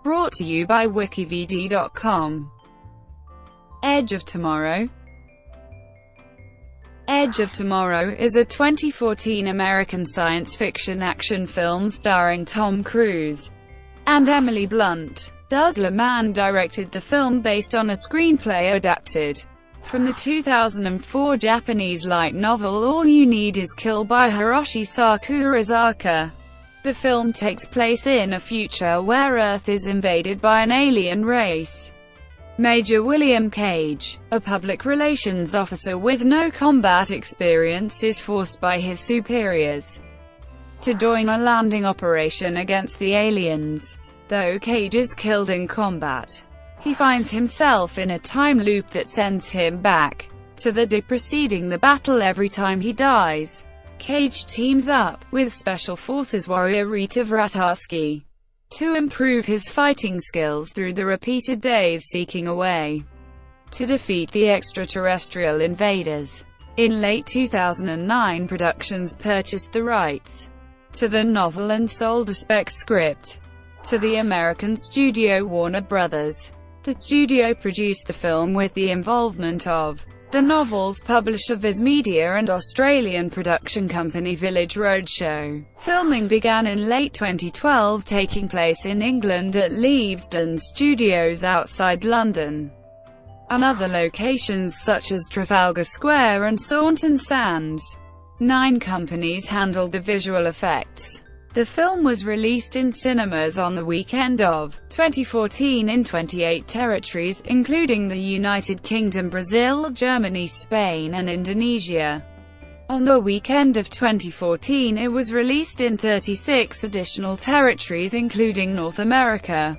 Brought to you by WikiVidi.com. Edge of Tomorrow. Edge of Tomorrow is a 2014 American science fiction action film starring Tom Cruise and Emily Blunt. Doug Liman directed the film based on a screenplay adapted from the 2004 Japanese light novel All You Need Is Kill by Hiroshi Sakurazaka. The film takes place in a future where Earth is invaded by an alien race. Major William Cage, a public relations officer with no combat experience, is forced by his superiors to join a landing operation against the aliens. Though Cage is killed in combat, he finds himself in a time loop that sends him back to the day preceding the battle every time he dies. Cage teams up with Special Forces warrior Rita Vrataski to improve his fighting skills through the repeated days, seeking a way to defeat the extraterrestrial invaders. In late 2009, Productions purchased the rights to the novel and sold a spec script to the American studio Warner Brothers. The studio produced the film with the involvement of the novel's publisher Viz Media and Australian production company Village Roadshow. Filming began in late 2012, taking place in England at Leavesden Studios outside London, and other locations such as Trafalgar Square and Saunton Sands. 9 companies handled the visual effects. The film was released in cinemas on the weekend of 2014 in 28 territories, including the United Kingdom, Brazil, Germany, Spain, and Indonesia. On the weekend of 2014, it was released in 36 additional territories, including North America,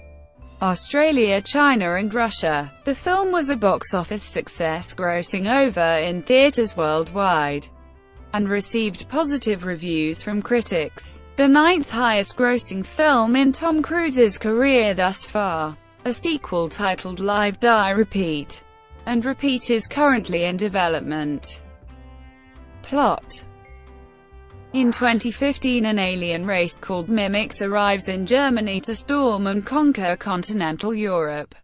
Australia, China, and Russia. The film was a box office success, grossing over in theaters worldwide, and received positive reviews from critics. The 9th highest-grossing film in Tom Cruise's career thus far. A sequel titled Live, Die, Repeat and Repeat is currently in development. Plot: in 2015, an alien race called Mimics arrives in Germany to storm and conquer continental Europe,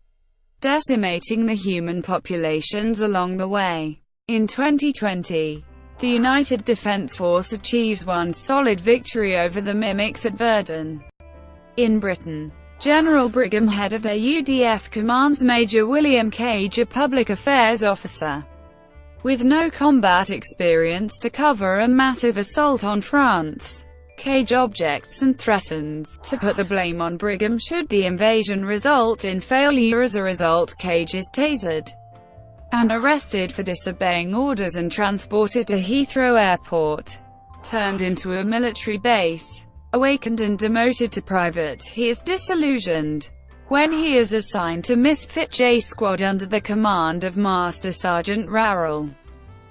decimating the human populations along the way. In 2020, the United Defense Force achieves one solid victory over the Mimics at Verdun. In Britain, General Brigham, head of AUDF, commands Major William Cage, a public affairs officer with no combat experience, to cover a massive assault on France. Cage objects and threatens to put the blame on Brigham should the invasion result in failure. As a result, Cage is tasered and arrested for disobeying orders and transported to Heathrow Airport. Turned into a military base. Awakened and demoted to private, he is disillusioned when he is assigned to Misfit J Squad under the command of Master Sergeant Rarrell.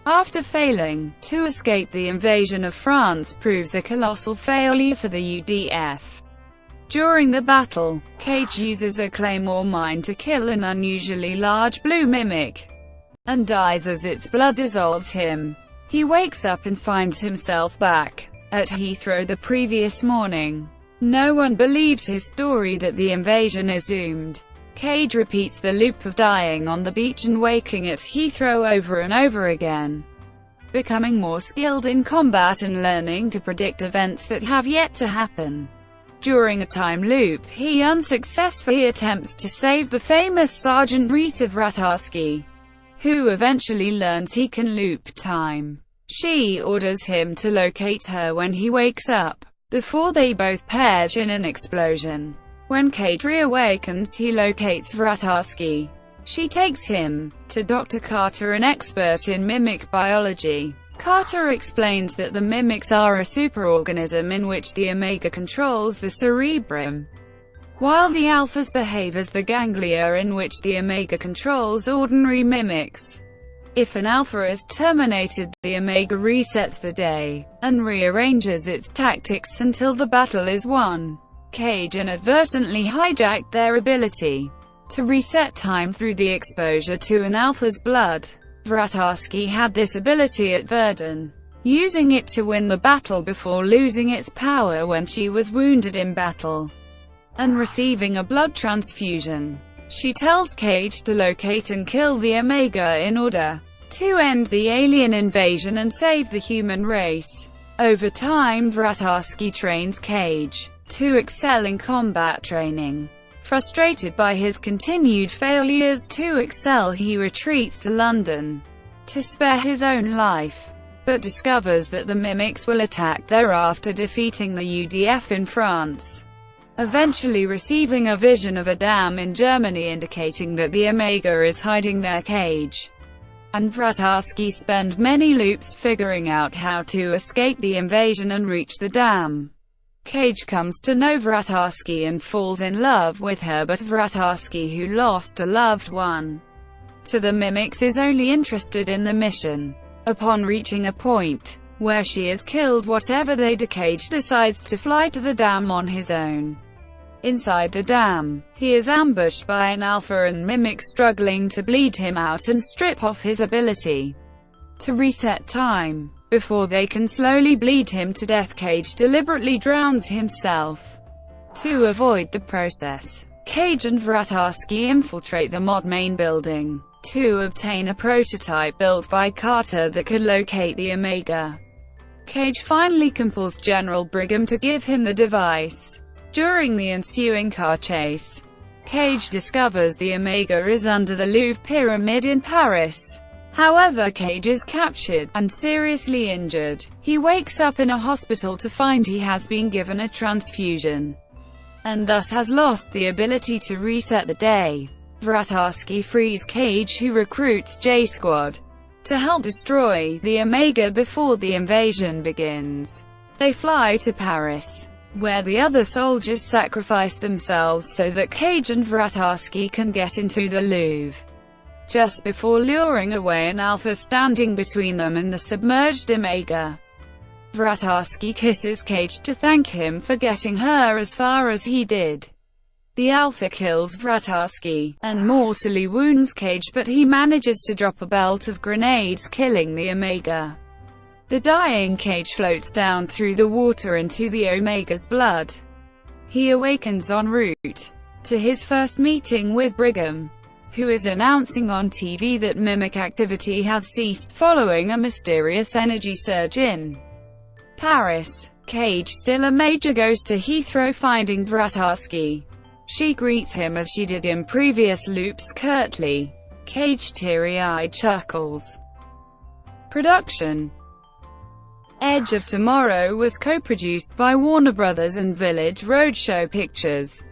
After failing to escape the invasion of France proves a colossal failure for the UDF. During the battle, Cage uses a claymore mine to kill an unusually large blue mimic and dies as its blood dissolves him. He wakes up and finds himself back at Heathrow the previous morning. No one believes his story that the invasion is doomed. Cage repeats the loop of dying on the beach and waking at Heathrow over and over again, becoming more skilled in combat and learning to predict events that have yet to happen. During a time loop, he unsuccessfully attempts to save the famous Sergeant Rita Vrataski, who eventually learns he can loop time. She orders him to locate her when he wakes up, before they both perish in an explosion. When Cage reawakens, he locates Vrataski. She takes him to Dr. Carter, an expert in mimic biology. Carter explains that the mimics are a superorganism in which the omega controls the cerebrum, while the alphas behave as the ganglia in which the omega controls ordinary mimics. If an alpha is terminated, the omega resets the day and rearranges its tactics until the battle is won. Cage inadvertently hijacked their ability to reset time through the exposure to an alpha's blood. Vrataski had this ability at Verdun, using it to win the battle before losing its power when she was wounded in battle. and receiving a blood transfusion. She tells Cage to locate and kill the Omega in order to end the alien invasion and save the human race. Over time, Vrataski trains Cage to excel in combat training. Frustrated by his continued failures to excel, he retreats to London to spare his own life, but discovers that the mimics will attack thereafter, defeating the UDF in France, eventually receiving a vision of a dam in Germany indicating that the Omega is hiding there. Cage and Vrataski spend many loops figuring out how to escape the invasion and reach the dam. Cage comes to know Vrataski and falls in love with her, but Vrataski, who lost a loved one to the mimics, is only interested in the mission. Upon reaching a point where she is killed, whatever they do, Cage decides to fly to the dam on his own. Inside the dam, he is ambushed by an alpha and mimics struggling to bleed him out and strip off his ability to reset time. Before they can slowly bleed him to death, Cage deliberately drowns himself. To avoid the process, Cage and Vrataski infiltrate the mod main building to obtain a prototype built by Carter that could locate the Omega. Cage finally compels General Brigham to give him the device. During the ensuing car chase, Cage discovers the Omega is under the Louvre Pyramid in Paris. However, Cage is captured and seriously injured. He wakes up in a hospital to find he has been given a transfusion, and thus has lost the ability to reset the day. Vrataski frees Cage, who recruits J-Squad to help destroy the Omega before the invasion begins. They fly to Paris, where the other soldiers sacrifice themselves so that Cage and Vrataski can get into the Louvre, just before luring away an alpha standing between them and the submerged Omega. Vrataski kisses Cage to thank him for getting her as far as he did. The alpha kills Vrataski and mortally wounds Cage, but he manages to drop a belt of grenades, killing the Omega. The dying Cage floats down through the water into the Omega's blood. He awakens en route to his first meeting with Brigham, who is announcing on TV that mimic activity has ceased following a mysterious energy surge in Paris. Cage, still a major, goes to Heathrow, finding Vrataski. She greets him as she did in previous loops, curtly. Cage, teary-eyed, chuckles. Production. Edge of Tomorrow was co-produced by Warner Brothers and Village Roadshow Pictures,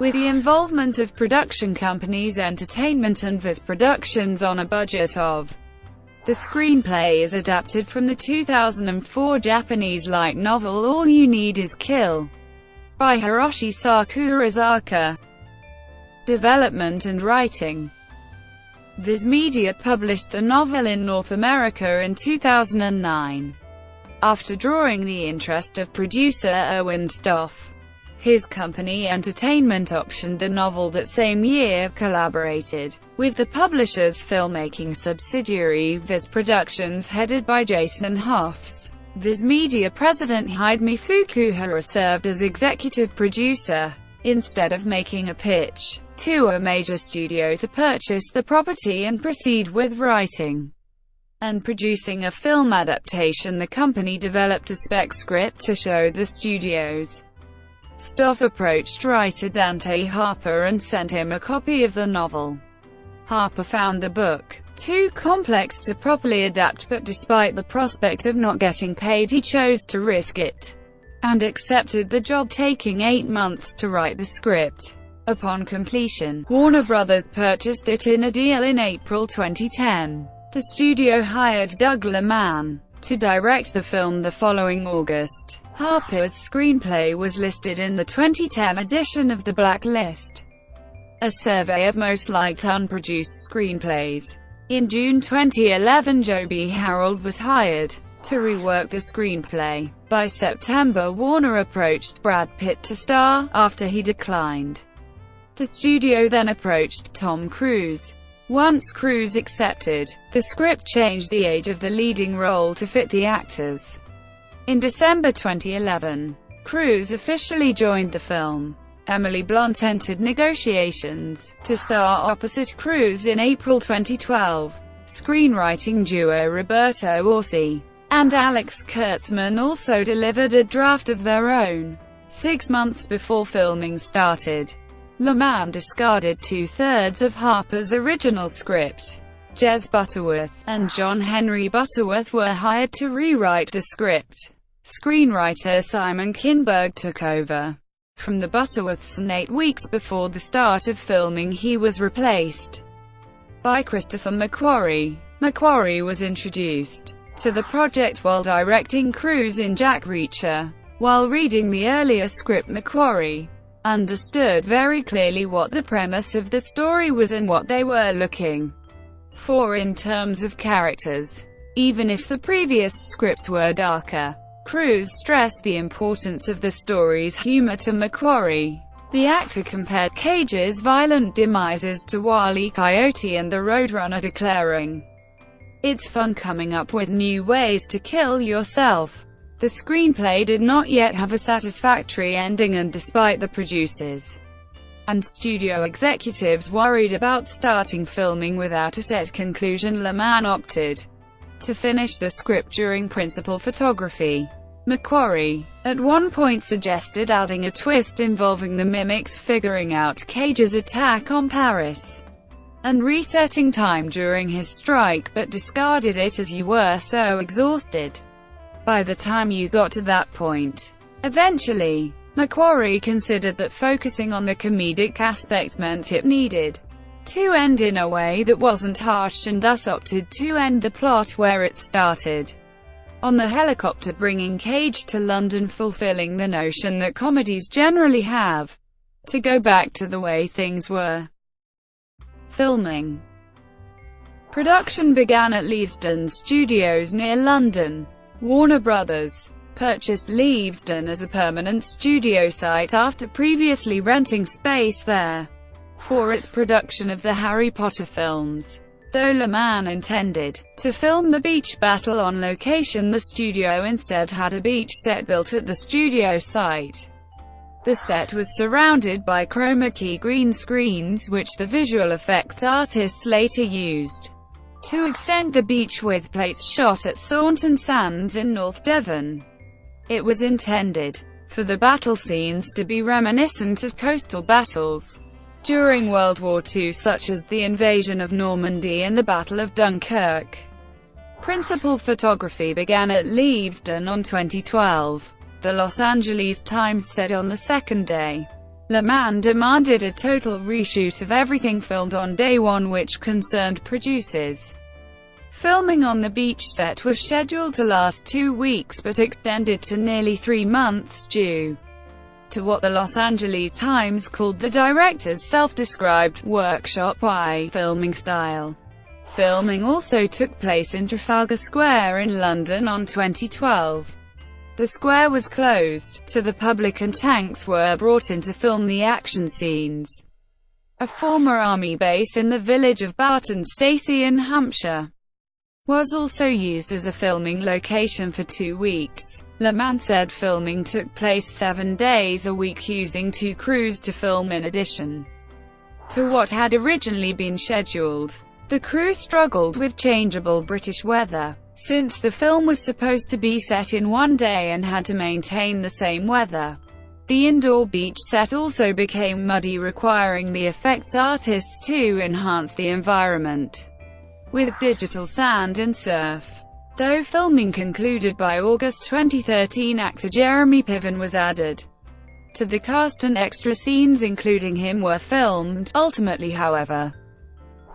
with the involvement of production companies Entertainment and Viz Productions on a budget of. The screenplay is adapted from the 2004 Japanese light novel All You Need Is Kill by Hiroshi Sakurazaka. Development and writing. Viz Media published the novel in North America in 2009. After drawing the interest of producer Erwin Stoff, his company Entertainment optioned the novel that same year, collaborated with the publisher's filmmaking subsidiary Viz Productions headed by Jason Hoffs. Viz Media president Hidemi Fukuhara served as executive producer, instead of making a pitch to a major studio to purchase the property and proceed with writing and producing a film adaptation. The company developed a spec script to show the studios. Stoff approached writer Dante Harper and sent him a copy of the novel. Harper found the book too complex to properly adapt, but despite the prospect of not getting paid, he chose to risk it and accepted the job, taking 8 months to write the script. Upon completion, Warner Brothers purchased it in a deal in April 2010. The studio hired Doug Liman to direct the film the following August. Harper's screenplay was listed in the 2010 edition of the Blacklist, a survey of most liked unproduced screenplays. In June 2011, Joby Harold was hired to rework the screenplay. By September, Warner approached Brad Pitt to star, after he declined. The studio then approached Tom Cruise. Once Cruise accepted, the script changed the age of the leading role to fit the actors. In December 2011, Cruise officially joined the film. Emily Blunt entered negotiations to star opposite Cruise in April 2012. Screenwriting duo Roberto Orsi and Alex Kurtzman also delivered a draft of their own. 6 months before filming started, Liman discarded 2/3 of Harper's original script. Jez Butterworth and John Henry Butterworth were hired to rewrite the script. Screenwriter Simon Kinberg took over from the Butterworths, and 8 weeks before the start of filming he was replaced by Christopher McQuarrie. McQuarrie was introduced to the project while directing Cruise in Jack Reacher. While reading the earlier script, McQuarrie understood very clearly what the premise of the story was and what they were looking for in terms of characters. Even if the previous scripts were darker, Cruise stressed the importance of the story's humor to McQuarrie. The actor compared Cage's violent demises to Wile E. Coyote and the Roadrunner, declaring, "It's fun coming up with new ways to kill yourself." The screenplay did not yet have a satisfactory ending, and despite the producers and studio executives worried about starting filming without a set conclusion, Liman opted to finish the script during principal photography. McQuarrie, at one point, suggested adding a twist involving the mimics figuring out Cage's attack on Paris and resetting time during his strike, but discarded it as you were so exhausted by the time you got to that point. Eventually, McQuarrie considered that focusing on the comedic aspects meant it needed to end in a way that wasn't harsh, and thus opted to end the plot where it started, on the helicopter bringing Cage to London, fulfilling the notion that comedies generally have to go back to the way things were. Filming. Production began at Leavesden Studios near London. Warner Brothers purchased Leavesden as a permanent studio site after previously renting space there for its production of the Harry Potter films. Though Liman intended to film the beach battle on location, the studio instead had a beach set built at the studio site. The set was surrounded by chroma key green screens, which the visual effects artists later used to extend the beach with plates shot at Saunton Sands in North Devon. It was intended for the battle scenes to be reminiscent of coastal battles during World War II, such as the invasion of Normandy and the Battle of Dunkirk. Principal photography began at Leavesden on 2012. The Los Angeles Times said on the second day, Liman demanded a total reshoot of everything filmed on day one, which concerned producers. Filming on the beach set was scheduled to last 2 weeks, but extended to nearly 3 months due to what the Los Angeles Times called the director's self-described workshop-y filming style. Filming also took place in Trafalgar Square in London on 2012. The square was closed to the public and tanks were brought in to film the action scenes. A former army base in the village of Barton Stacey in Hampshire was also used as a filming location for 2 weeks. Liman said filming took place 7 days a week, using 2 crews to film in addition to what had originally been scheduled. The crew struggled with changeable British weather, since the film was supposed to be set in 1 day and had to maintain the same weather. The indoor beach set also became muddy, requiring the effects artists to enhance the environment with digital sand and surf. Though filming concluded by August 2013, actor Jeremy Piven was added to the cast and extra scenes including him were filmed. Ultimately, however,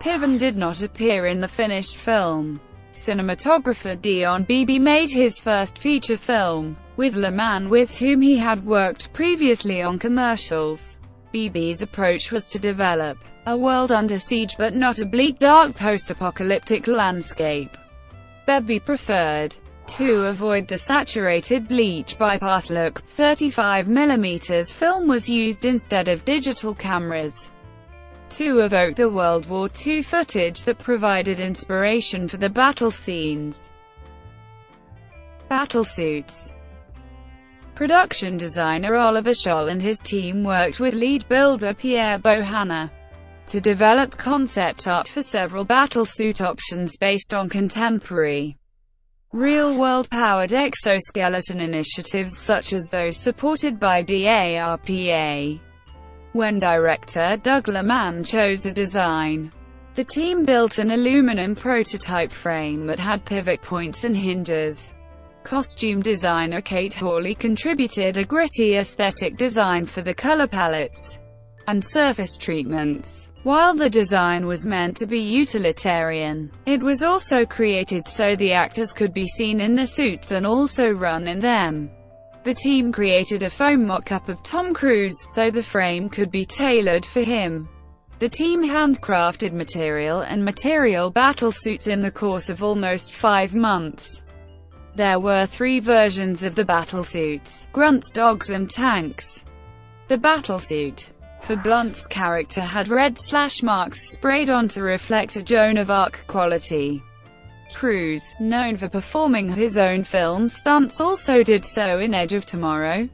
Piven did not appear in the finished film. Cinematographer Dion Beebe made his first feature film with Liman, with whom he had worked previously on commercials. Beebe's approach was to develop a world under siege, but not a bleak, dark post-apocalyptic landscape. Beebe preferred to avoid the saturated bleach bypass look. 35mm film was used instead of digital cameras to evoke the World War II footage that provided inspiration for the battle scenes. Battlesuits. Production designer Oliver Scholl and his team worked with lead builder Pierre Bohanna to develop concept art for several battlesuit options based on contemporary real-world powered exoskeleton initiatives such as those supported by DARPA. When director Doug Liman chose a design, the team built an aluminum prototype frame that had pivot points and hinges. Costume designer Kate Hawley contributed a gritty aesthetic design for the color palettes and surface treatments. While the design was meant to be utilitarian, it was also created so the actors could be seen in the suits and also run in them. The team created a foam mock-up of Tom Cruise so the frame could be tailored for him. The team handcrafted material battlesuits in the course of almost 5 months. There were 3 versions of the battlesuits: grunts, dogs and tanks. The battlesuit for Blunt's character had red slash marks sprayed on to reflect a Joan of Arc quality. Cruise, known for performing his own film stunts, also did so in Edge of Tomorrow.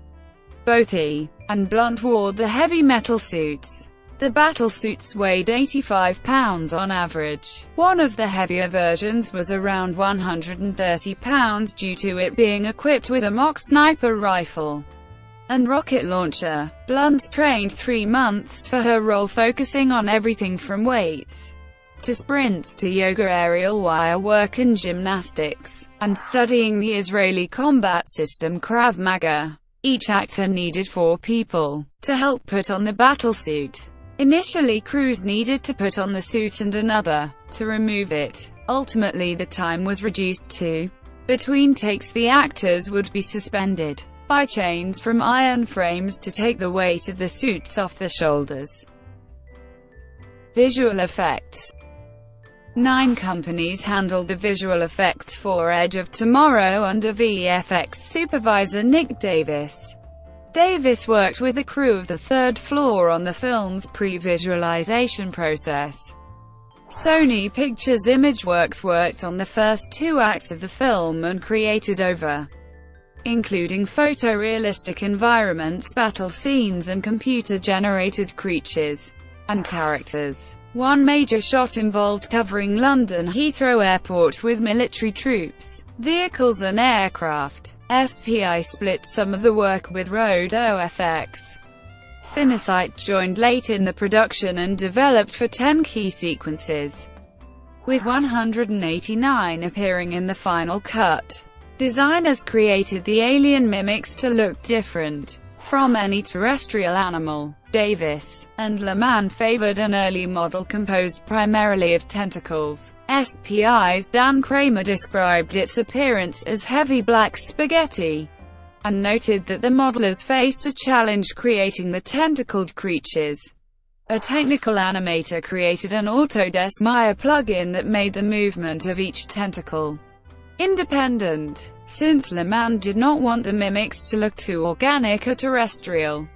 Both he and Blunt wore the heavy metal suits. The battlesuits weighed 85 pounds on average. One of the heavier versions was around 130 pounds due to it being equipped with a mock sniper rifle and rocket launcher. Blunt trained 3 months for her role, focusing on everything from weights to sprints to yoga, aerial wire work and gymnastics, and studying the Israeli combat system Krav Maga. Each actor needed 4 people to help put on the battlesuit. Initially, Cruise needed to put on the suit and another to remove it. Ultimately, the time was reduced to between takes. The actors would be suspended by chains from iron frames to take the weight of the suits off their shoulders. Visual effects. 9 companies handled the visual effects for Edge of Tomorrow under VFX supervisor Nick Davis. Davis worked with the crew of the 3rd floor on the film's pre-visualization process. Sony Pictures Imageworks worked on the first 2 acts of the film and created over, including photorealistic environments, battle scenes and computer-generated creatures and characters. One major shot involved covering London Heathrow Airport with military troops, vehicles and aircraft. SPI split some of the work with Rodo FX. Cinesite joined late in the production and developed for 10 key sequences, with 189 appearing in the final cut. Designers created the alien mimics to look different from any terrestrial animal. Davis and Liman favored an early model composed primarily of tentacles. SPI's Dan Kramer described its appearance as heavy black spaghetti, and noted that the modelers faced a challenge creating the tentacled creatures. A technical animator created an Autodesk Maya plugin that made the movement of each tentacle independent, since Liman did not want the mimics to look too organic or terrestrial.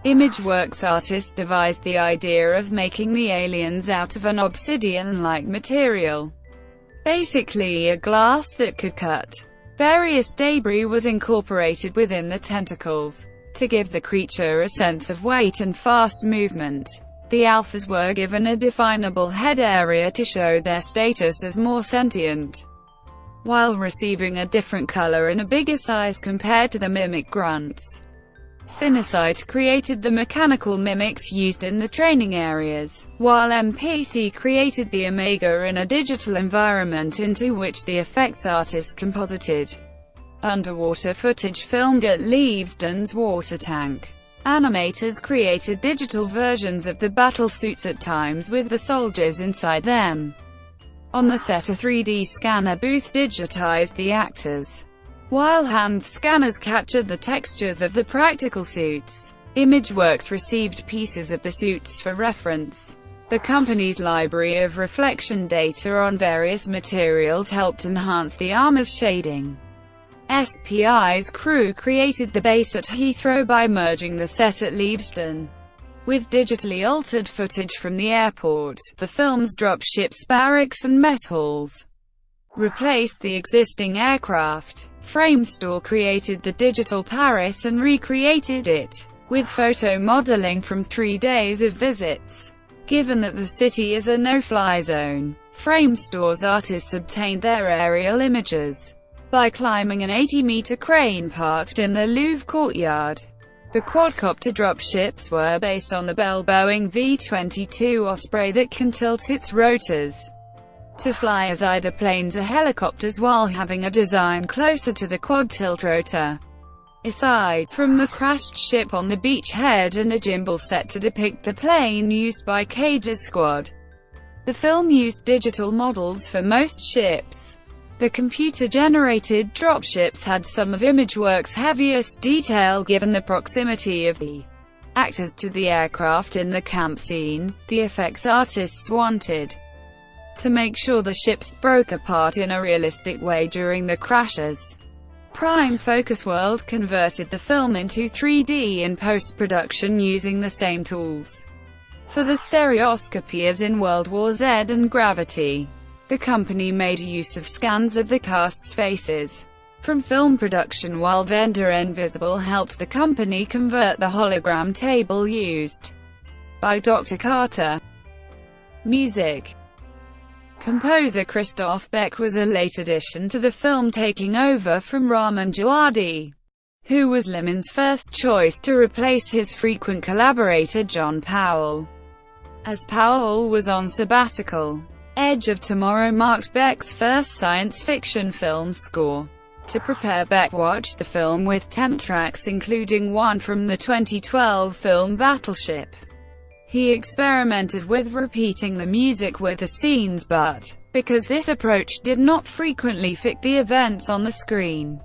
Imageworks artists devised the idea of making the aliens out of an obsidian-like material, basically a glass that could cut. Various debris was incorporated within the tentacles to give the creature a sense of weight and fast movement. The alphas were given a definable head area to show their status as more sentient, while receiving a different color and a bigger size compared to the mimic grunts. Cinesite created the mechanical mimics used in the training areas, while MPC created the Omega in a digital environment into which the effects artists composited underwater footage filmed at Leavesden's water tank. Animators created digital versions of the battlesuits at times with the soldiers inside them. On the set, a 3D scanner booth digitized the actors, while hand scanners captured the textures of the practical suits. Imageworks received pieces of the suits for reference. The company's library of reflection data on various materials helped enhance the armor's shading. SPI's crew created the base at Heathrow by merging the set at Leavesden with digitally altered footage from the airport, the film's dropships, barracks and mess halls. replaced the existing aircraft. Framestore created the digital Paris and recreated it, with photo modeling from 3 days of visits. Given that the city is a no-fly zone, Framestore's artists obtained their aerial images by climbing an 80-meter crane parked in the Louvre courtyard. The quadcopter dropships were based on the Bell Boeing V-22 Osprey that can tilt its rotors to fly as either planes or helicopters while having a design closer to the quad tilt rotor. Aside from the crashed ship on the beachhead and a gimbal set to depict the plane used by Cage's squad, the film used digital models for most ships. The computer-generated dropships had some of ImageWorks' heaviest detail given the proximity of the actors to the aircraft in the camp scenes. The effects artists wanted to make sure the ships broke apart in a realistic way during the crashes. Prime Focus World converted the film into 3D in post-production using the same tools for the stereoscopy as in World War Z and Gravity. The company made use of scans of the cast's faces from film production, while vendor Invisible helped the company convert the hologram table used by Dr. Carter. Music. Composer Christoph Beck was a late addition to the film, taking over from Ramin Djawadi, who was Liman's first choice to replace his frequent collaborator John Powell, as Powell was on sabbatical. Edge of Tomorrow marked Beck's first science fiction film score. To prepare, Beck watched the film with 10 tracks, including one from the 2012 film Battleship. He experimented with repeating the music with the scenes, but because this approach did not frequently fit the events on the screen,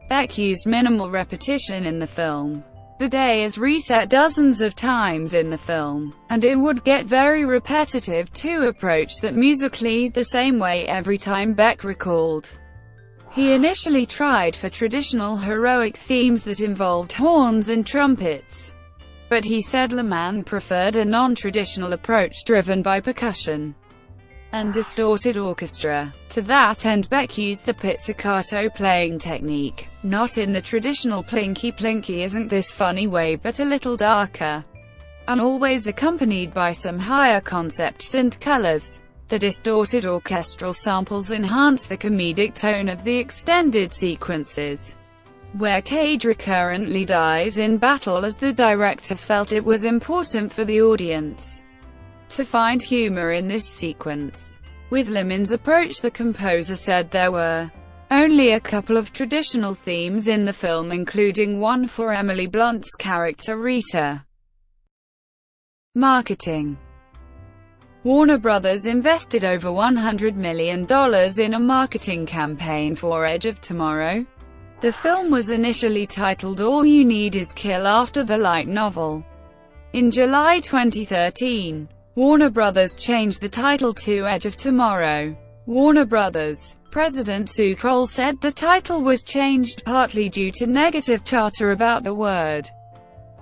Beck used minimal repetition in the film. The day is reset dozens of times in the film, and it would get very repetitive to approach that musically the same way every time, Beck recalled. He initially tried for traditional heroic themes that involved horns and trumpets, but he said Liman preferred a non-traditional approach driven by percussion and distorted orchestra. To that end, Beck used the pizzicato playing technique, not in the traditional plinky-plinky isn't this funny way, but a little darker, and always accompanied by some higher concept synth colors. The distorted orchestral samples enhance the comedic tone of the extended sequences, where Cage recurrently dies in battle, as the director felt it was important for the audience to find humor in this sequence. With Liman's approach, the composer said there were only a couple of traditional themes in the film, including one for Emily Blunt's character Rita. Marketing. Warner Brothers invested over $100 million in a marketing campaign for Edge of Tomorrow. The film was initially titled All You Need Is Kill after the light novel. In July 2013, Warner Brothers changed the title to Edge of Tomorrow. Warner Brothers President Sue Kroll said the title was changed partly due to negative chatter about the word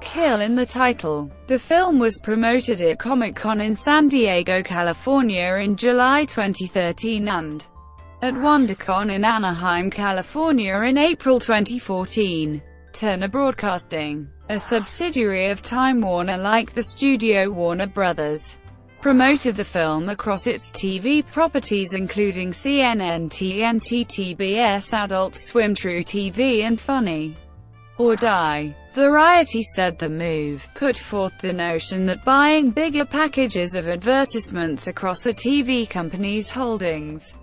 kill in the title. The film was promoted at Comic-Con in San Diego, California in July 2013 and at WonderCon in Anaheim, California in April 2014. Turner Broadcasting, a subsidiary of Time Warner like the studio Warner Brothers, promoted the film across its TV properties including CNN, TNT, TBS, Adult Swim, True TV and Funny or Die. Variety said the move put forth the notion that buying bigger packages of advertisements across the TV company's holdings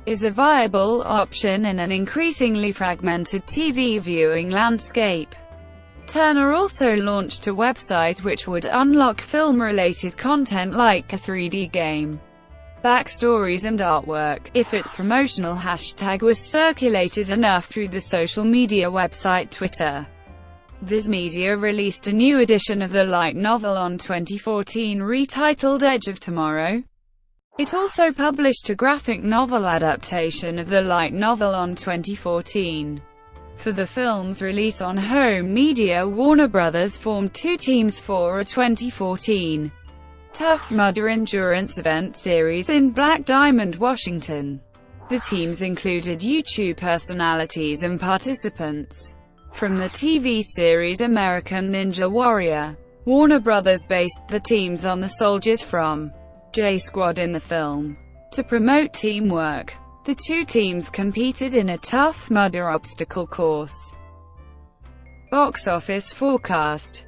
is a viable option in an increasingly fragmented TV viewing landscape. Turner also launched a website which would unlock film-related content like a 3D game, backstories and artwork, if its promotional hashtag was circulated enough through the social media website Twitter. Viz Media released a new edition of the light novel on 2014 retitled Edge of Tomorrow. It also published a graphic novel adaptation of the light novel on 2014. For the film's release on home media, Warner Brothers formed two teams for a 2014 Tough Mudder endurance event series in Black Diamond, Washington. The teams included YouTube personalities and participants from the TV series American Ninja Warrior. Warner Brothers based the teams on the soldiers from J Squad in the film. To promote teamwork, the two teams competed in a tough mudder obstacle course. Box office forecast.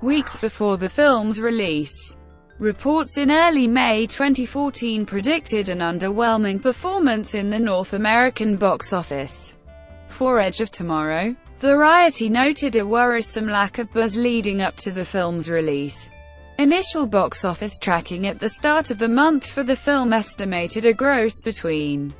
Weeks before the film's release, reports in early May 2014 predicted an underwhelming performance in the North American box office for Edge of Tomorrow. Variety noted a worrisome lack of buzz leading up to the film's release. Initial box office tracking at the start of the month for the film estimated a gross between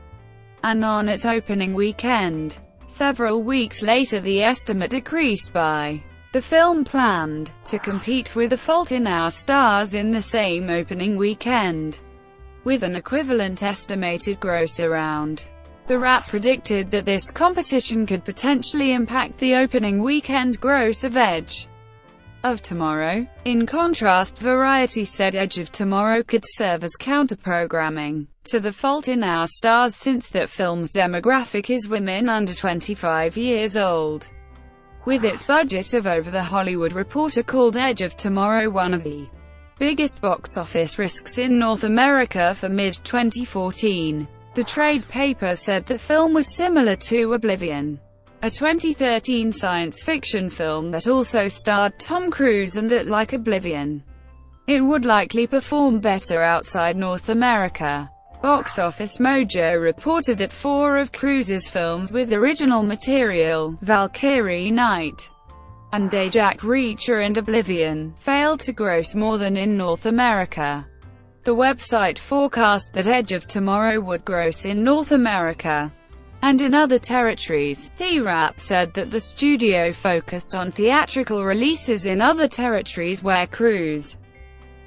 and on its opening weekend. Several weeks later the estimate decreased by. The film planned to compete with The Fault in Our Stars in the same opening weekend, with an equivalent estimated gross around. The Wrap predicted that this competition could potentially impact the opening weekend gross of Edge of Tomorrow. In contrast, Variety said Edge of Tomorrow could serve as counter-programming to The Fault in Our Stars, since that film's demographic is women under 25 years old. With its budget of over, The Hollywood Reporter called Edge of Tomorrow one of the biggest box office risks in North America for mid-2014. The trade paper said the film was similar to Oblivion, a 2013 science fiction film that also starred Tom Cruise, and that, like Oblivion, it would likely perform better outside North America. Box Office Mojo reported that 4 of Cruise's films with original material, Valkyrie Night and Jack Reacher and Oblivion, failed to gross more than in North America. The website forecast that Edge of Tomorrow would gross in North America and in other territories. The Wrap said that the studio focused on theatrical releases in other territories where Cruise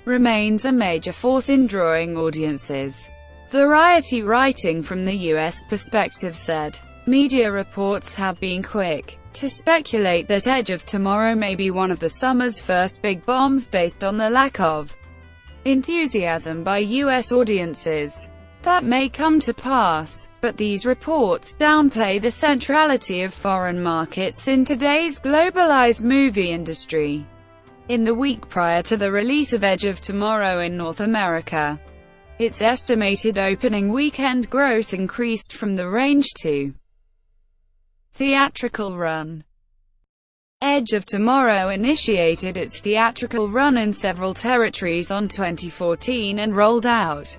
remains a major force in drawing audiences. Variety, writing from the U.S. perspective, said, "Media reports have been quick to speculate that Edge of Tomorrow may be one of the summer's first big bombs based on the lack of enthusiasm by U.S. audiences. That may come to pass, but these reports downplay the centrality of foreign markets in today's globalized movie industry." In the week prior to the release of Edge of Tomorrow in North America, its estimated opening weekend gross increased from the range to theatrical run. Edge of Tomorrow initiated its theatrical run in several territories on 2014 and rolled out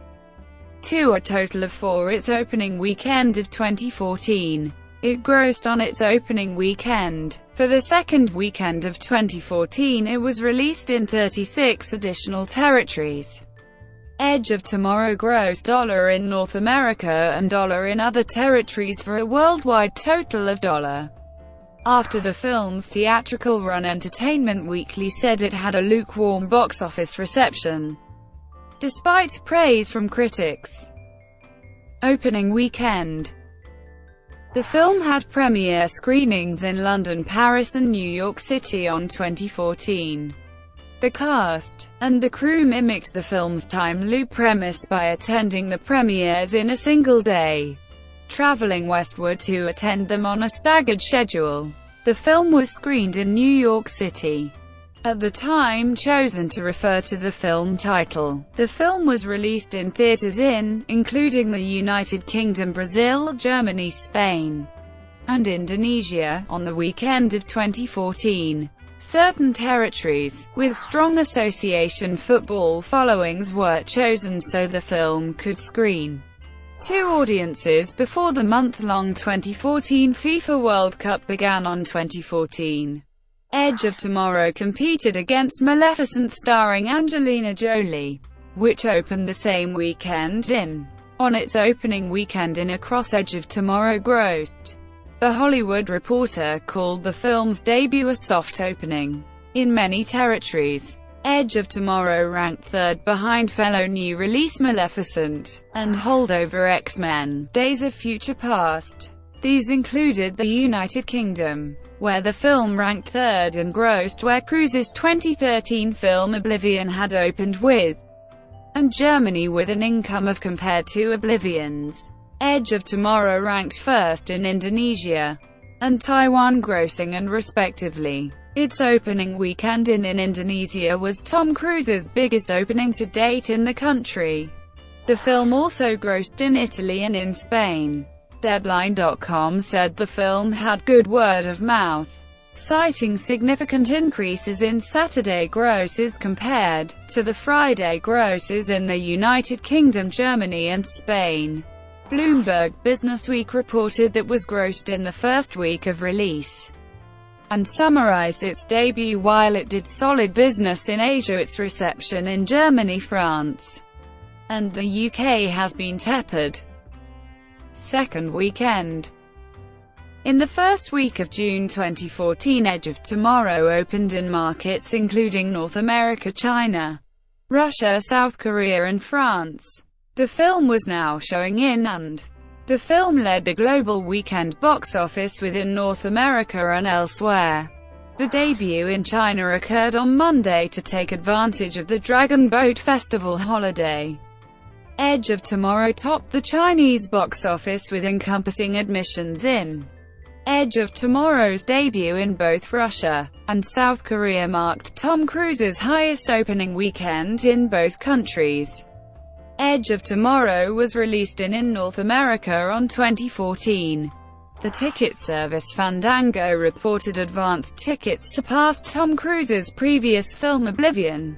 to a total of 4 its opening weekend of 2014. It grossed on its opening weekend. For the second weekend of 2014 it was released in 36 additional territories. Edge of Tomorrow grossed $1 in North America and $1 in other territories for a worldwide total of $. After the film's theatrical run, Entertainment Weekly said it had a lukewarm box office reception, despite praise from critics. Opening weekend. The film had premiere screenings in London, Paris and New York City on 2014. The cast and the crew mimicked the film's time loop premise by attending the premieres in a single day, traveling westward to attend them on a staggered schedule. The film was screened in New York City, at the time chosen to refer to the film title. The film was released in theaters including the United Kingdom, Brazil, Germany, Spain, and Indonesia, on the weekend of 2014. Certain territories with strong association football followings were chosen so the film could screen to audiences before the month-long 2014 FIFA World Cup began on 2014. Edge of Tomorrow competed against Maleficent starring Angelina Jolie, which opened the same weekend on its opening weekend in across. Edge of Tomorrow grossed. The Hollywood Reporter called the film's debut a soft opening. In many territories, Edge of Tomorrow ranked third behind fellow new release Maleficent and holdover X-Men: Days of Future Past. These included the United Kingdom, where the film ranked third and grossed where Cruise's 2013 film Oblivion had opened with, and Germany with an income of compared to Oblivion's Edge of Tomorrow ranked first in Indonesia and Taiwan grossing and respectively. Its opening weekend in Indonesia was Tom Cruise's biggest opening to date in the country. The film also grossed in Italy and in Spain. Deadline.com said the film had good word of mouth, citing significant increases in Saturday grosses compared to the Friday grosses in the United Kingdom, Germany and Spain. Bloomberg Businessweek reported that was grossed in the first week of release, and summarized its debut. While it did solid business in Asia, its reception in Germany, France, and the UK has been tepid. Second weekend. In the first week of June 2014, Edge of Tomorrow opened in markets including North America, China, Russia, South Korea and France. The film was now showing in and the film led the global weekend box office within North America and elsewhere. The debut in China occurred on Monday to take advantage of the Dragon Boat Festival holiday. Edge of Tomorrow topped the Chinese box office with encompassing admissions in. Edge of Tomorrow's debut in both Russia and South Korea marked Tom Cruise's highest opening weekend in both countries. Edge of Tomorrow was released in North America on 2014. The ticket service Fandango reported advanced tickets surpassed Tom Cruise's previous film Oblivion,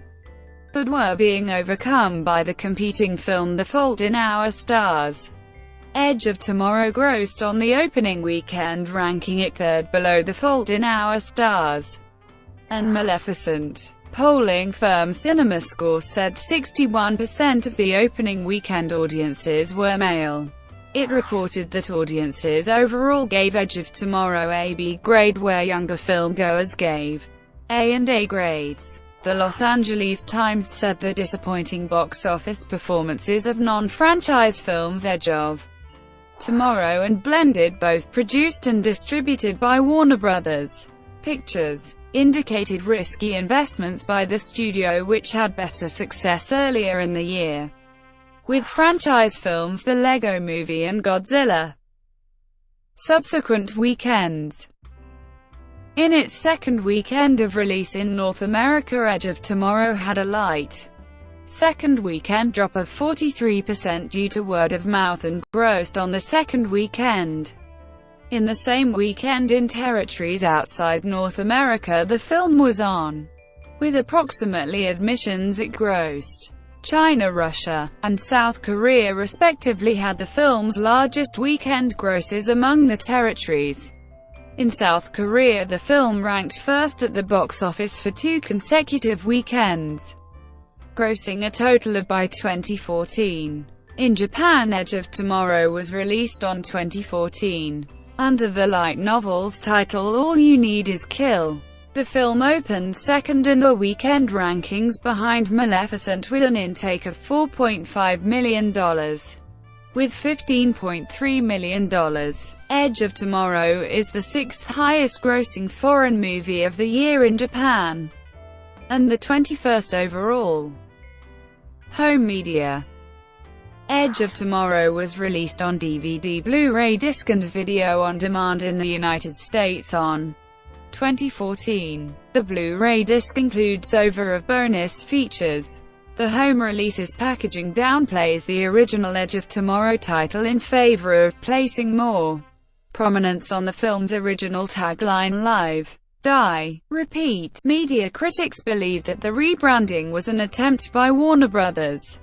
but were being overcome by the competing film The Fault in Our Stars. Edge of Tomorrow grossed on the opening weekend, ranking it third below The Fault in Our Stars and Maleficent. Polling firm CinemaScore said 61% of the opening weekend audiences were male. It reported that audiences overall gave Edge of Tomorrow a B grade, where younger filmgoers gave A and A grades. The Los Angeles Times said the disappointing box office performances of non-franchise films Edge of Tomorrow and Blended, both produced and distributed by Warner Brothers Pictures, indicated risky investments by the studio, which had better success earlier in the year with franchise films The Lego Movie and Godzilla. Subsequent weekends. In its second weekend of release in North America, Edge of Tomorrow had a light second weekend drop of 43% due to word of mouth and grossed on the second weekend. In the same weekend in territories outside North America the film was on. With approximately admissions it grossed. China, Russia, and South Korea respectively had the film's largest weekend grosses among the territories. In South Korea the film ranked first at the box office for 2 consecutive weekends, grossing a total of by 2014. In Japan, Edge of Tomorrow was released on 2014. Under the light novel's title All You Need Is Kill. The film opened second in the weekend rankings behind Maleficent with an intake of $4.5 million. With $15.3 million, Edge of Tomorrow is the 6th highest grossing foreign movie of the year in Japan, and the 21st overall. Home media. Edge of Tomorrow was released on DVD, Blu-ray disc and video on demand in the United States on 2014. The Blu-ray disc includes over of bonus features. The home release's packaging downplays the original Edge of Tomorrow title in favor of placing more prominence on the film's original tagline, Live, Die, Repeat. Media critics believe that the rebranding was an attempt by Warner Brothers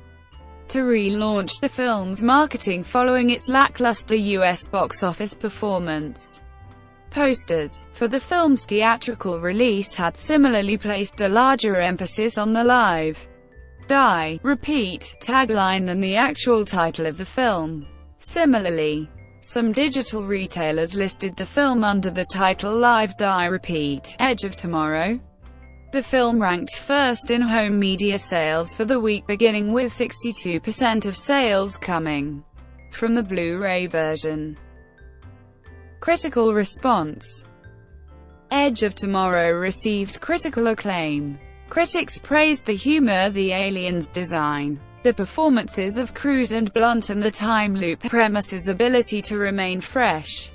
to relaunch the film's marketing following its lackluster US box office performance. Posters for the film's theatrical release had similarly placed a larger emphasis on the Live, Die, Repeat tagline than the actual title of the film. Similarly, some digital retailers listed the film under the title Live, Die, Repeat, Edge of Tomorrow. The film ranked first in home media sales for the week, beginning with 62% of sales coming from the Blu-ray version. Critical response. Edge of Tomorrow received critical acclaim. Critics praised the humor, the aliens' design, the performances of Cruise and Blunt, and the time loop premise's ability to remain fresh.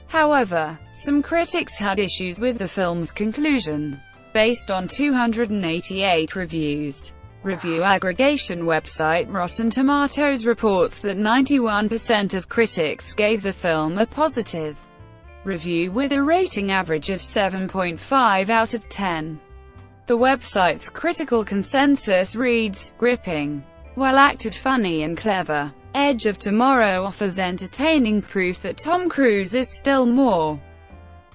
However, some critics had issues with the film's conclusion. Based on 288 reviews, review aggregation website Rotten Tomatoes reports that 91% of critics gave the film a positive review with a rating average of 7.5 out of 10. The website's critical consensus reads, "Gripping, well-acted, funny and clever. Edge of Tomorrow offers entertaining proof that Tom Cruise is still more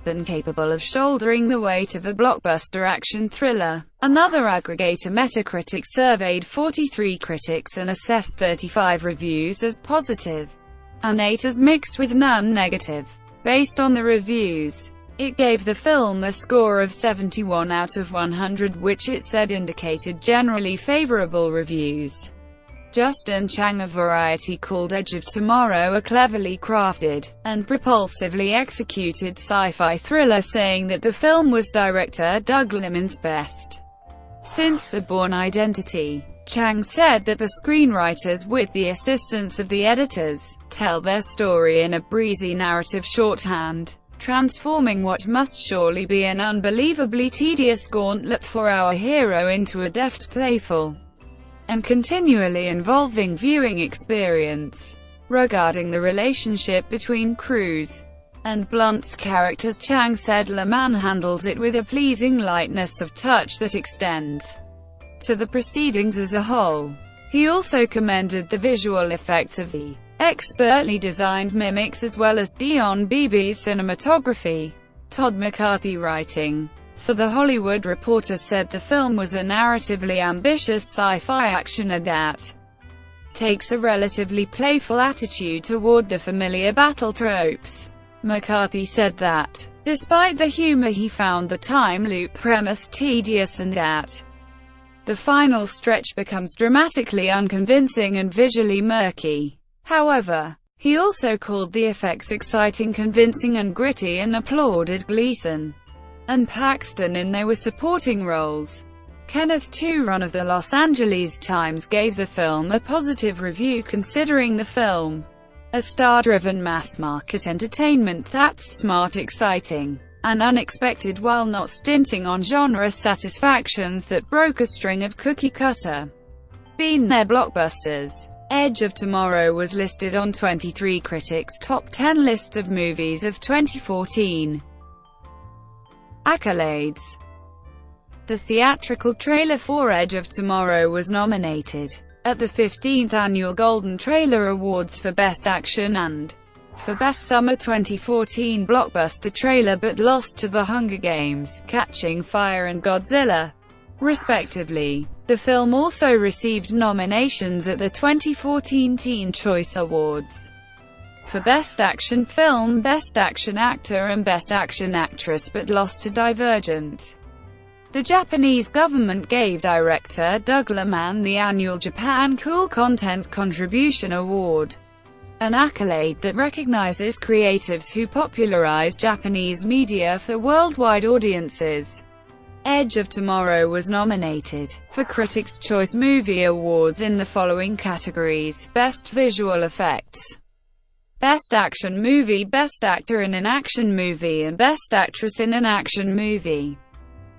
than capable of shouldering the weight of a blockbuster action thriller." Another aggregator, Metacritic, surveyed 43 critics and assessed 35 reviews as positive and 8 as mixed with none negative. Based on the reviews, it gave the film a score of 71 out of 100, which it said indicated generally favorable reviews. Justin Chang of Variety called Edge of Tomorrow a cleverly crafted and propulsively executed sci-fi thriller, saying that the film was director Doug Liman's best since The Bourne Identity. Chang said that the screenwriters, with the assistance of the editors, tell their story in a breezy narrative shorthand, transforming what must surely be an unbelievably tedious gauntlet for our hero into a deft, playful, and continually involving viewing experience. Regarding the relationship between Cruise and Blunt's characters, Chang said Liman handles it with a pleasing lightness of touch that extends to the proceedings as a whole. He also commended the visual effects of the expertly designed mimics as well as Dion Beebe's cinematography. Todd McCarthy, writing for The Hollywood Reporter, said the film was a narratively ambitious sci-fi action that takes a relatively playful attitude toward the familiar battle tropes. McCarthy said that, despite the humor, he found the time loop premise tedious and that the final stretch becomes dramatically unconvincing and visually murky. However, he also called the effects exciting, convincing and gritty, and applauded Gleason and Paxton in their supporting roles. Kenneth Turan of the Los Angeles Times gave the film a positive review, considering the film a star-driven mass-market entertainment that's smart, exciting, and unexpected, while not stinting on genre satisfactions that broke a string of cookie-cutter been-there blockbusters. Edge of Tomorrow was listed on 23 critics' top 10 lists of movies of 2014. Accolades. The theatrical trailer for Edge of Tomorrow was nominated at the 15th Annual Golden Trailer Awards for Best Action and for Best Summer 2014 Blockbuster Trailer, but lost to The Hunger Games, Catching Fire and Godzilla, respectively. The film also received nominations at the 2014 Teen Choice Awards for Best Action Film, Best Action Actor and Best Action Actress, but lost to Divergent. The Japanese government gave director Doug Liman the annual Japan Cool Content Contribution Award, an accolade that recognizes creatives who popularize Japanese media for worldwide audiences. Edge of Tomorrow was nominated for Critics' Choice Movie Awards in the following categories: Best Visual Effects, Best Action Movie, Best Actor in an Action Movie, and Best Actress in an Action Movie,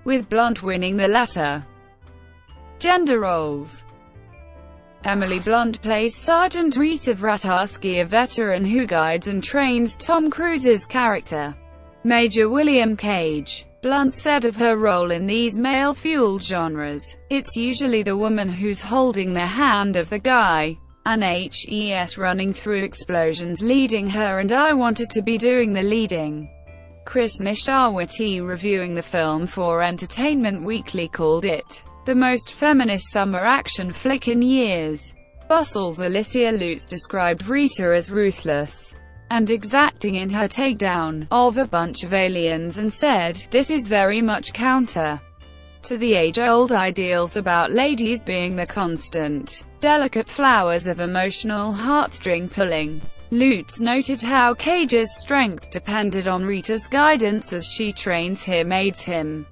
with Blunt winning the latter. Gender roles. Emily Blunt plays Sergeant Rita Vrataski, a veteran who guides and trains Tom Cruise's character, Major William Cage. Blunt said of her role in these male-fueled genres, "It's usually the woman who's holding the hand of the guy, and HES running through explosions leading her, and I wanted to be doing the leading." Chris Nishawati, reviewing the film for Entertainment Weekly, called it the most feminist summer action flick in years. Bustle's Alicia Lutz described Rita as ruthless and exacting in her takedown of a bunch of aliens, and said, "This is very much counter to the age-old ideals about ladies being the constant, delicate flowers of emotional heartstring pulling." Lutz noted how Cage's strength depended on Rita's guidance as she trains him, aids him,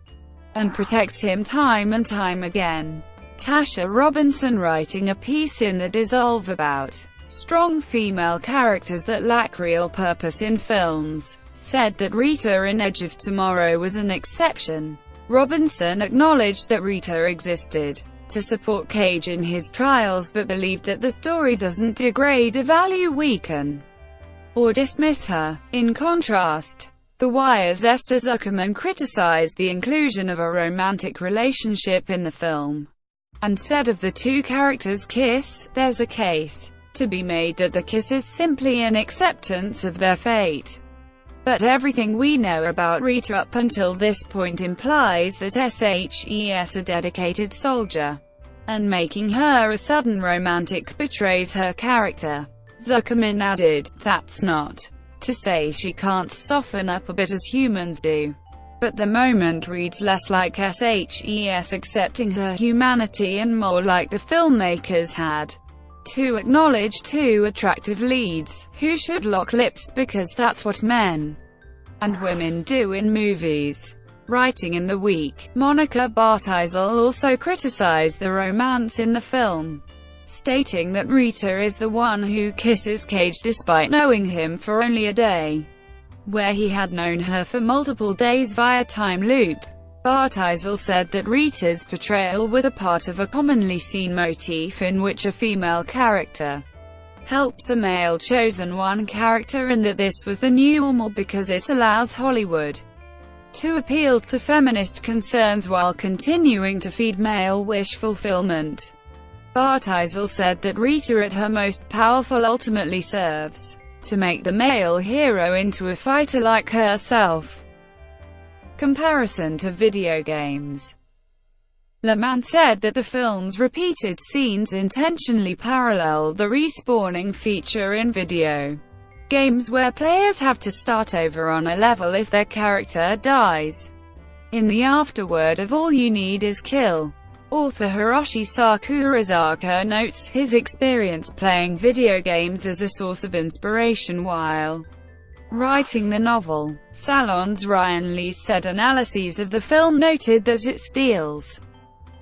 and protects him time and time again. Tasha Robinson, writing a piece in The Dissolve about strong female characters that lack real purpose in films, said that Rita in Edge of Tomorrow was an exception. Robinson acknowledged that Rita existed to support Cage in his trials, but believed that the story doesn't degrade, devalue, weaken, or dismiss her. In contrast, The Wire's Esther Zuckerman criticized the inclusion of a romantic relationship in the film, and said of the two characters' kiss, "There's a case to be made that the kiss is simply an acceptance of their fate. But everything we know about Rita up until this point implies that she's a dedicated soldier, and making her a sudden romantic betrays her character." Zuckerman added, "That's not to say she can't soften up a bit as humans do. But the moment reads less like she's accepting her humanity and more like the filmmakers had to acknowledge two attractive leads, who should lock lips because that's what men and women do in movies." Writing in The Week, Monica Bartizel also criticized the romance in the film, stating that Rita is the one who kisses Cage despite knowing him for only a day, where he had known her for multiple days via time loop. Bartizel said that Rita's portrayal was a part of a commonly seen motif in which a female character helps a male chosen one character, and that this was the new normal because it allows Hollywood to appeal to feminist concerns while continuing to feed male wish fulfillment. Bartizel said that Rita at her most powerful ultimately serves to make the male hero into a fighter like herself. Comparison to video games. Liman said that the film's repeated scenes intentionally parallel the respawning feature in video games, where players have to start over on a level if their character dies. In the afterword of All You Need Is Kill, author Hiroshi Sakurazaka notes his experience playing video games as a source of inspiration while writing the novel. Salon's Ryan Lees said analyses of the film noted that it steals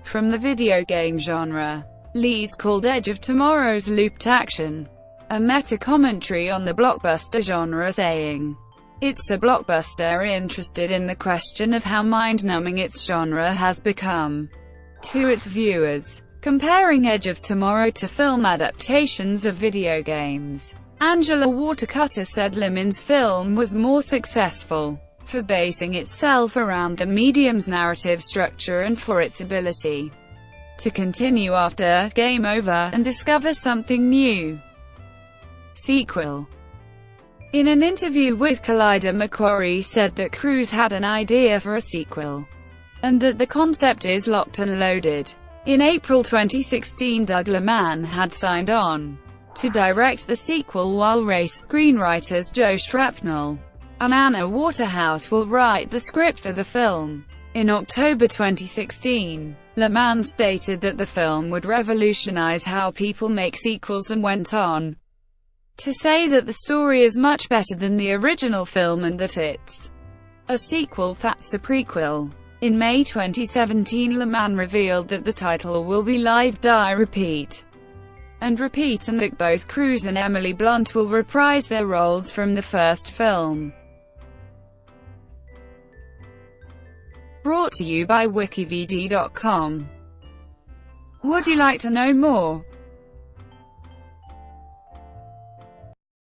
from the video game genre. Lees called Edge of Tomorrow's looped action a meta-commentary on the blockbuster genre, saying, "It's a blockbuster interested in the question of how mind-numbing its genre has become to its viewers." Comparing Edge of Tomorrow to film adaptations of video games, Angela Watercutter said Liman's film was more successful for basing itself around the medium's narrative structure and for its ability to continue after game over and discover something new. Sequel. In an interview with Collider, McQuarrie said that Cruise had an idea for a sequel, and that the concept is locked and loaded. In April 2016, Doug Liman had signed on to direct the sequel, while race screenwriters Joe Shrapnel and Anna Waterhouse will write the script for the film. In October 2016, Liman stated that the film would revolutionize how people make sequels, and went on to say that the story is much better than the original film and that it's a sequel that's a prequel. In May 2017, Liman revealed that the title will be Live, Die, Repeat, and that both Cruise and Emily Blunt will reprise their roles from the first film. Brought to you by WikiVidi.com. Would you like to know more?